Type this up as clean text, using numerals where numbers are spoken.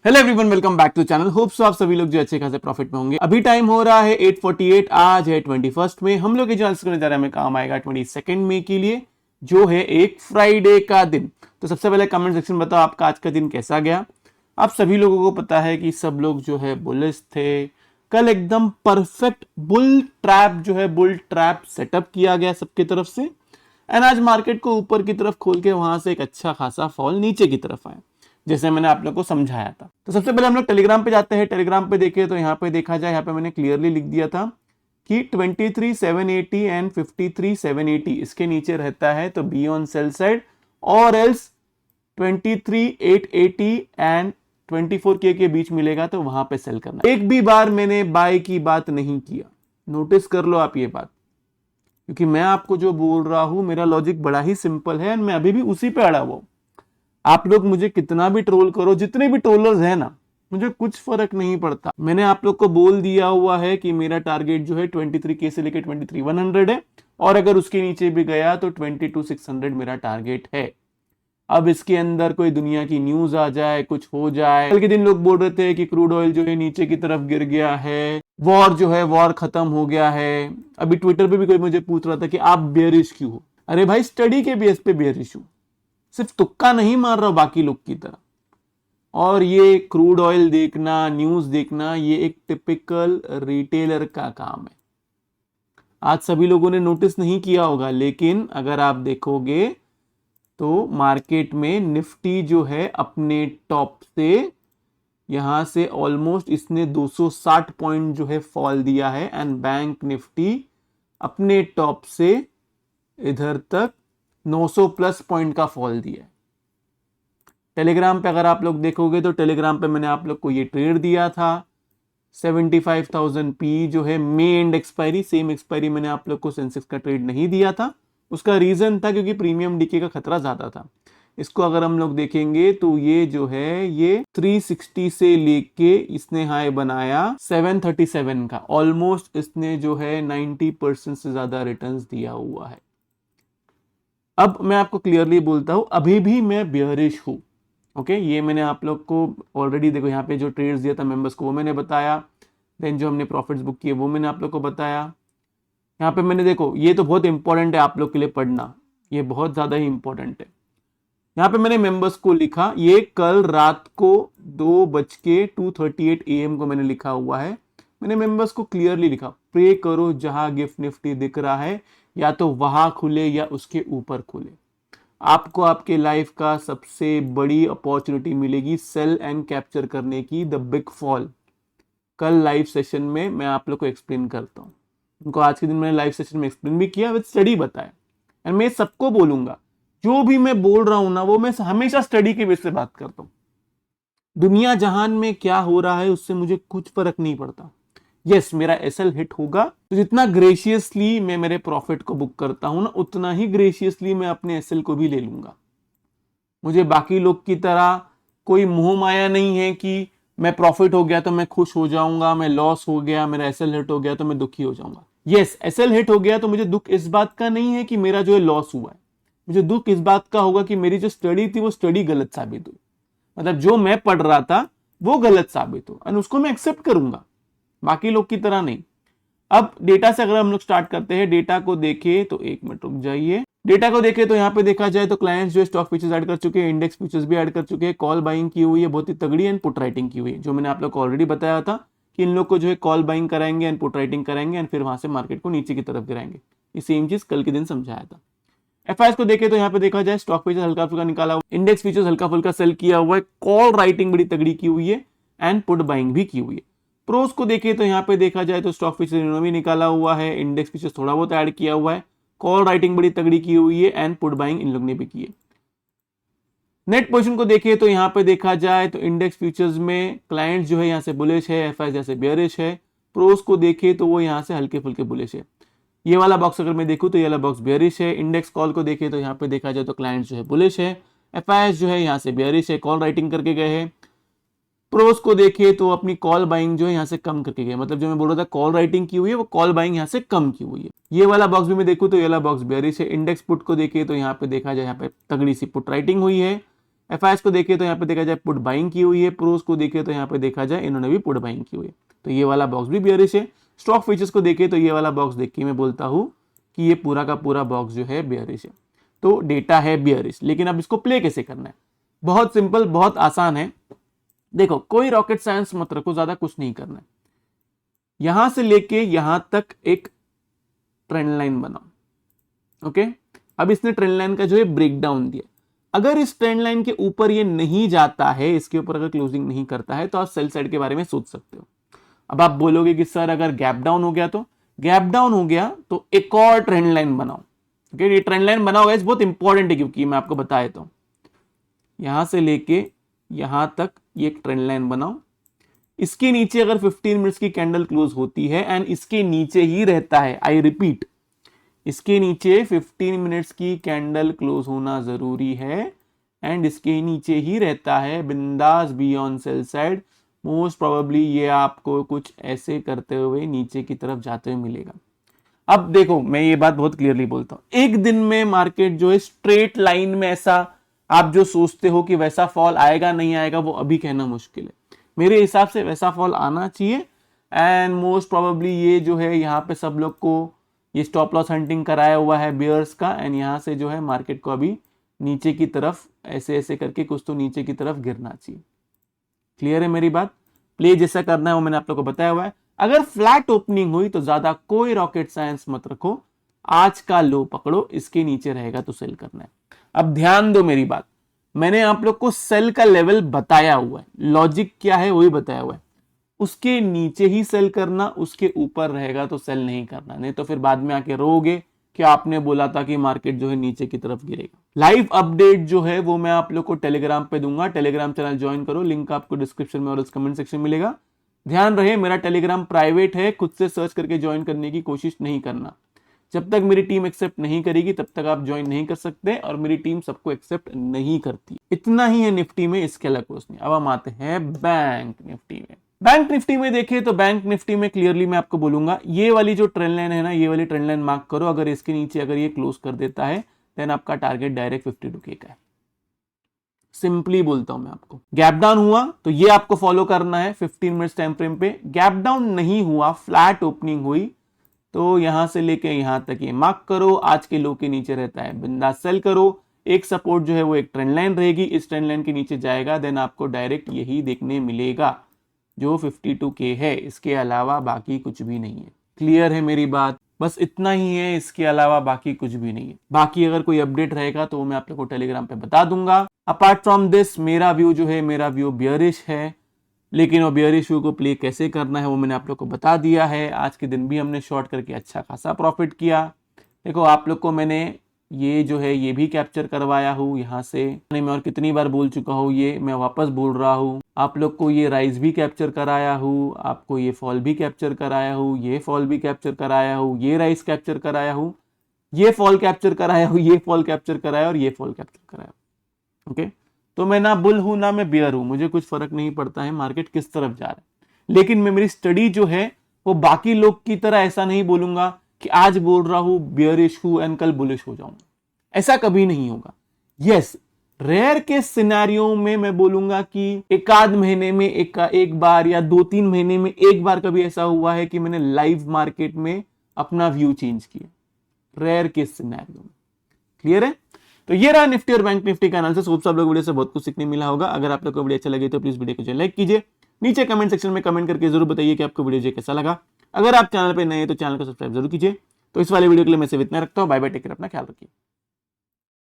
Hello everyone, welcome back to channel. Hope so आप सभी लोग जो अच्छे खासे प्रॉफिट में होंगे। अभी टाइम हो रहा है 8:48, आज है 21 में। हम लोग ये जो करने जा रहे हैं, हमें काम आएगा 22 मई के लिए, जो है एक फ्राइडे का दिन। तो सबसे पहले कमेंट सेक्शन बताओ आपका आज का दिन कैसा गया। आप सभी लोगों को पता है कि सब लोग जो है बुलिश थे। कल एकदम परफेक्ट बुल ट्रैप सेटअप किया गया सबकी तरफ से, एंड आज मार्केट को ऊपर की तरफ खोल के वहां से एक अच्छा खासा फॉल नीचे की तरफ आया, जैसे मैंने आप लोग को समझाया था। तो सबसे पहले हम लोग टेलीग्राम पे जाते हैं। टेलीग्राम पे देखें तो यहाँ पे देखा जाए, यहाँ पे मैंने क्लियरली लिख दिया था कि 23,780 एंड 53,780 इसके नीचे रहता है तो बी ऑन सेल साइड, और एल्स 23,880 एंड 24K के बीच मिलेगा तो वहां पे सेल करना। एक भी बार मैंने बाय की बात नहीं किया, नोटिस कर लो आप ये बात, क्योंकि मैं आपको जो बोल रहा हूं मेरा लॉजिक बड़ा ही सिंपल है, मैं अभी भी उसी पे अड़ा हुआ हूं। आप लोग मुझे कितना भी ट्रोल करो, जितने भी ट्रोलर्स हैं ना, मुझे कुछ फर्क नहीं पड़ता। मैंने आप लोग को बोल दिया हुआ है कि मेरा टारगेट जो है 23K से लेकर 23,100 है, और अगर उसके नीचे भी गया तो 22,600 मेरा टारगेट है। अब इसके अंदर कोई दुनिया की न्यूज आ जाए, कुछ हो जाए। कल के दिन लोग बोल रहे थे कि क्रूड ऑयल जो है नीचे की तरफ गिर गया है, वॉर खत्म हो गया है। अभी ट्विटर पे भी कोई मुझे पूछ रहा था कि आप बेयरिश क्यों हो। अरे भाई, स्टडी के बेस पे बेयरिश हूं, सिर्फ तुक्का नहीं मार रहा बाकी लोग की तरह। और ये क्रूड ऑयल देखना, न्यूज देखना, ये एक टिपिकल रिटेलर का काम है। आज सभी लोगों ने नोटिस नहीं किया होगा, लेकिन अगर आप देखोगे तो मार्केट में निफ्टी जो है अपने टॉप से यहां से ऑलमोस्ट इसने 260 पॉइंट जो है फॉल दिया है, एंड बैंक निफ्टी अपने टॉप से इधर तक 900 प्लस पॉइंट का फॉल दिया है। टेलीग्राम पे अगर आप लोग देखोगे तो टेलीग्राम पे मैंने आप लोग को ये ट्रेड दिया था 75,000 पी जो है मे एंड एक्सपायरी, सेम एक्सपायरी मैंने आप लोग को सेंसेक्स का ट्रेड नहीं दिया था। उसका रीजन था क्योंकि प्रीमियम डीके का खतरा ज्यादा था। इसको अगर हम लोग देखेंगे तो ये जो है ये 360 से लेके इसने हाई बनाया 737 का, ऑलमोस्ट इसने जो है 90% से ज्यादा रिटर्न्स दिया हुआ है। अब मैं आपको क्लियरली बोलता हूं, अभी भी मैं बियरिश हूं। ओके, ये मैंने आप लोग को ऑलरेडी, देखो यहाँ पे जो ट्रेड्स दिया था मेंबर्स को वो मैंने बताया, देन जो हमने प्रॉफिट्स बुक किए वो मैंने आप लोग को बताया। यहाँ पे मैंने, देखो ये तो बहुत इंपॉर्टेंट है आप लोग के लिए पढ़ना, ये बहुत ज्यादा ही इंपॉर्टेंट है। यहाँ पे मैंने मेंबर्स को लिखा, ये कल रात को 2:38 AM को मैंने लिखा हुआ है। मैंने मेंबर्स को क्लियरली लिखा, प्रे करो जहां गिफ्ट निफ्टी दिख रहा है या तो वहां खुले या उसके ऊपर खुले। आपको आपके लाइफ का सबसे बड़ी अपॉर्चुनिटी मिलेगी सेल एंड कैप्चर करने की, द बिग फॉल। कल लाइव सेशन में मैं आप लोग को एक्सप्लेन करता हूँ, उनको आज के दिन मैंने लाइव सेशन में एक्सप्लेन भी किया, विद स्टडी बताया। एंड मैं सबको बोलूंगा, जो भी मैं बोल रहा हूं ना वो मैं हमेशा स्टडी के बेस पे बात करता हूं। दुनिया जहान में क्या हो रहा है उससे मुझे कुछ फर्क नहीं पड़ता। यस, मेरा एसएल हिट होगा तो जितना ग्रेशियसली मैं मेरे प्रॉफिट को बुक करता हूं ना, उतना ही ग्रेशियसली मैं अपने एसएल को भी ले लूंगा। मुझे बाकी लोग की तरह कोई मोह माया नहीं है कि मैं प्रॉफिट हो गया तो मैं खुश हो जाऊंगा, मैं लॉस हो गया, मेरा एसएल हिट हो गया तो मैं दुखी हो जाऊंगा। यस, एसएल हिट हो गया तो मुझे दुख इस बात का नहीं है कि मेरा जो है लॉस हुआ है, मुझे दुख इस बात का होगा कि मेरी जो स्टडी थी वो स्टडी गलत साबित हुई। मतलब जो मैं पढ़ रहा था वो गलत साबित हो, और उसको मैं एक्सेप्ट करूंगा, बाकी लोग की तरह नहीं। अब डेटा से अगर हम लोग स्टार्ट करते हैं, डेटा को देखें तो एक मिनट रुक जाइए। डेटा को देखें तो यहाँ पे देखा जाए तो क्लाइंट्स जो स्टॉक फ्यूचर्स ऐड कर चुके हैं, इंडेक्स फ्यूचर्स भी ऐड कर चुके हैं, कॉल बाइंग की हुई है बहुत ही तगड़ी, एंड पुट राइटिंग की हुई है। जो मैंने आप लोग को ऑलरेडी बताया था कि इन लोग को जो है कॉल बाइंग कराएंगे एंड पुट राइटिंग कराएंगे, एंड फिर वहां से मार्केट को नीचे की तरफ गिराएंगे। ये सेम चीज कल के दिन समझाया था। एफआईएस को देखें तो यहाँ पे देखा जाए स्टॉक फ्यूचर्स हल्का फुल्का निकाला हुआ, इंडेक्स फ्यूचर्स हल्का फुल्का सेल किया हुआ है, कॉल राइटिंग बड़ी तगड़ी की हुई है, एंड पुट बाइंग भी की हुई है। प्रोस को देखें तो यहाँ पे देखा जाए तो स्टॉक फ्यूचर्स इन्होंने भी निकाला हुआ है, इंडेक्स फ्यूचर्स थोड़ा बहुत ऐड किया हुआ है, कॉल राइटिंग बड़ी तगड़ी की हुई है, एंड पुट बाइंग इन लोग ने भी की है। नेट पोजीशन को देखें तो यहाँ पे देखा जाए तो इंडेक्स फ्यूचर्स में क्लाइंट्स जो है यहाँ से बुलिश है, एफआईएस जैसे बेयरिश है। प्रोस को देखें तो वो यहाँ से हल्के फुल्के बुलिश है। ये वाला बॉक्स अगर मैं देखूं तो ये वाला बॉक्स बेयरिश है। इंडेक्स कॉल को देखें तो यहाँ पे देखा जाए तो क्लाइंट्स जो है बुलिश है, एफआईएस जो है यहाँ से बेयरिश है, कॉल राइटिंग करके गए हैं। प्रोस को देखें तो अपनी कॉल बाइंग जो है यहाँ से कम करके गए, मतलब जो मैं बोल रहा था कॉल राइटिंग की हुई है वो कॉल बाइंग यहाँ से कम की हुई है। ये वाला बॉक्स भी मैं देखूं तो ये वाला बॉक्स बेयरिश है। इंडेक्स पुट को देखें तो यहाँ पे देखा जाए यहाँ पे तगड़ी सी पुट राइटिंग हुई है, FIs को देखे तो यहाँ पे देखा जाए पुट बाइंग की हुई है, प्रोस को देखे तो यहाँ पे देखा जाए इन्होंने भी पुट बाइंग की हुई है, तो ये वाला बॉक्स भी बियरिश है। स्टॉक फीचर्स को देखे तो ये वाला बॉक्स देख के मैं बोलता हूं कि ये पूरा का पूरा बॉक्स जो है बियरिश है, तो डेटा है बियरिश। लेकिन अब इसको प्ले कैसे करना है, बहुत सिंपल, बहुत आसान है। देखो कोई रॉकेट साइंस मत रखो, ज्यादा कुछ नहीं करना है। यहां से लेके यहां तक एक ट्रेंड लाइन बनाओ, ओके। अब इसने ट्रेंड लाइन का जो है ब्रेकडाउन दिया, अगर इस ट्रेंड लाइन के ऊपर ये नहीं जाता है, इसके ऊपर अगर क्लोजिंग नहीं करता है, तो आप सेल साइड के बारे में सोच सकते हो। अब आप बोलोगे कि सर अगर गैप डाउन हो गया, तो गैप डाउन हो गया तो एक और ट्रेंड लाइन बनाओ, ओके। ये ट्रेंड लाइन बनाओ गाइस, बहुत इंपॉर्टेंट है, क्योंकि मैं आपको बता देता हूं, यहां से लेके यहां तक ये एक ट्रेंड लाइन बनाओ। इसके नीचे अगर 15 मिनट्स की कैंडल क्लोज होती है एंड इसके नीचे ही रहता है, आई रिपीट, इसके नीचे 15 मिनट्स की कैंडल क्लोज होना जरूरी है एंड इसके नीचे ही रहता है, बिंदास be on sell side. Most probably ये आपको कुछ ऐसे करते हुए नीचे की तरफ जाते हुए मिलेगा। अब देखो मैं ये बात बहुत क्लियरली बोलता हूं, एक दिन में मार्केट जो है स्ट्रेट लाइन में ऐसा आप जो सोचते हो कि वैसा फॉल आएगा नहीं आएगा, वो अभी कहना मुश्किल है। मेरे हिसाब से वैसा फॉल आना चाहिए एंड मोस्ट प्रोबेबली ये जो है यहाँ पे सब लोग को ये स्टॉप लॉस हंटिंग कराया हुआ है बियर्स का, एंड यहाँ से जो है मार्केट को अभी नीचे की तरफ ऐसे ऐसे करके कुछ तो नीचे की तरफ गिरना चाहिए। क्लियर है मेरी बात? प्ले जैसा करना है वो मैंने आप लोगों को बताया हुआ है। अगर फ्लैट ओपनिंग हुई तो ज्यादा कोई रॉकेट साइंस मत रखो, आज का लो पकड़ो, इसके नीचे रहेगा तो सेल करना है। अब ध्यान दो मेरी बात, मैंने आप लोग को सेल का लेवल बताया हुआ है, लॉजिक क्या है वही बताया हुआ है। उसके नीचे ही सेल करना, उसके ऊपर रहेगा तो सेल नहीं करना, नहीं तो फिर बाद में आके रोओगे कि आपने बोला था कि मार्केट जो है नीचे की तरफ गिरेगा। लाइव अपडेट जो है वो मैं आप लोग को टेलीग्राम पे दूंगा, टेलीग्राम चैनल ज्वाइन करो, लिंक आपको डिस्क्रिप्शन में और इस कमेंट सेक्शन में मिलेगा। ध्यान रहे मेरा टेलीग्राम प्राइवेट है, खुद से सर्च करके ज्वाइन करने की कोशिश नहीं करना। जब तक मेरी टीम एक्सेप्ट नहीं करेगी तब तक आप ज्वाइन नहीं कर सकते, और मेरी टीम सबको एक्सेप्ट नहीं करती। इतना ही है निफ्टी में, इसके अलावा कुछ नहीं। अब हम आते हैं बैंक निफ्टी में। बैंक निफ्टी में देखें तो बैंक निफ्टी में क्लियरली मैं आपको बोलूंगा, ये वाली जो ट्रेंड लाइन है ना, ये वाली ट्रेंड लाइन मार्क करो। अगर इसके नीचे अगर ये क्लोज कर देता है देन आपका टारगेट डायरेक्ट 52K का है। सिंपली बोलता हूं मैं आपको, गैप डाउन हुआ तो ये आपको फॉलो करना है 15 मिनट्स टाइम फ्रेम पे। गैप डाउन नहीं हुआ, फ्लैट ओपनिंग हुई, तो यहां से लेके यहां तक ये मार्क करो, आज के लो के नीचे रहता है, बिंदास सेल करो। एक सपोर्ट जो है वो एक ट्रेंड लाइन रहेगी, इस ट्रेंड लाइन के नीचे जाएगा देन आपको डायरेक्ट यही देखने मिलेगा जो 52K है, इसके अलावा बाकी कुछ भी नहीं है। क्लियर है मेरी बात? बस इतना ही है, इसके अलावा बाकी कुछ भी नहीं है। बाकी अगर कोई अपडेट रहेगा तो मैं आप लोग को टेलीग्राम पे बता दूंगा। अपार्ट फ्रॉम दिस मेरा व्यू जो है, मेरा व्यू बियरिश है, लेकिन वो बियरिश व्यू को प्ले कैसे करना है वो मैंने आप लोग को बता दिया है। आज के दिन भी हमने शॉर्ट करके अच्छा खासा प्रॉफिट किया। देखो आप लोग को मैंने ये जो है ये भी कैप्चर करवाया हूँ यहाँ से, मैं और कितनी बार बोल चुका हूँ, ये मैं वापस बोल रहा हूँ। आप लोग को ये राइज भी कैप्चर कराया हूँ, आपको ये फॉल भी कैप्चर कराया हूँ, ये फॉल भी कैप्चर कराया हूँ, ये राइज कैप्चर कराया हूँ, ये फॉल कैप्चर कराया हूँ, ये फॉल कैप्चर कराया और ये फॉल कैप्चर कराया। ओके, तो मैं ना बुल हूं ना मैं बियर हूं, मुझे कुछ फर्क नहीं पड़ता है मार्केट किस तरफ जा रहा है। लेकिन मैं मेरी स्टडी जो है वो बाकी लोग की तरह ऐसा नहीं बोलूंगा कि आज बोल रहा हूं बियरिश हूं एंड कल बुलिश हो जाऊंगा, ऐसा कभी नहीं होगा। यस, रेयर के सिनेरियो में मैं बोलूंगा कि एक आध महीने में एक बार या 2-3 महीने में एक बार कभी ऐसा हुआ है कि मैंने लाइव मार्केट में अपना व्यू चेंज किया, रेयर के सिनेरियो में। क्लियर है? तो ये रहा निफ्टी और बैंक निफ्टी का एनालिसिस। होप आप लोग वीडियो से बहुत कुछ सीखने मिला होगा। अगर आप लोग को वीडियो अच्छा लगे तो प्लीज वीडियो को जो लाइक कीजिए, नीचे कमेंट सेक्शन में कमेंट करके जरूर बताइए कि आपको वीडियो कैसा लगा। अगर आप चैनल पे नए हैं तो चैनल को सब्सक्राइब जरूर कीजिए। तो इस वाले वीडियो के लिए मैं सिर्फ इतना रखता हूँ। बाय बाय, टेक केयर, अपना ख्याल रखिए।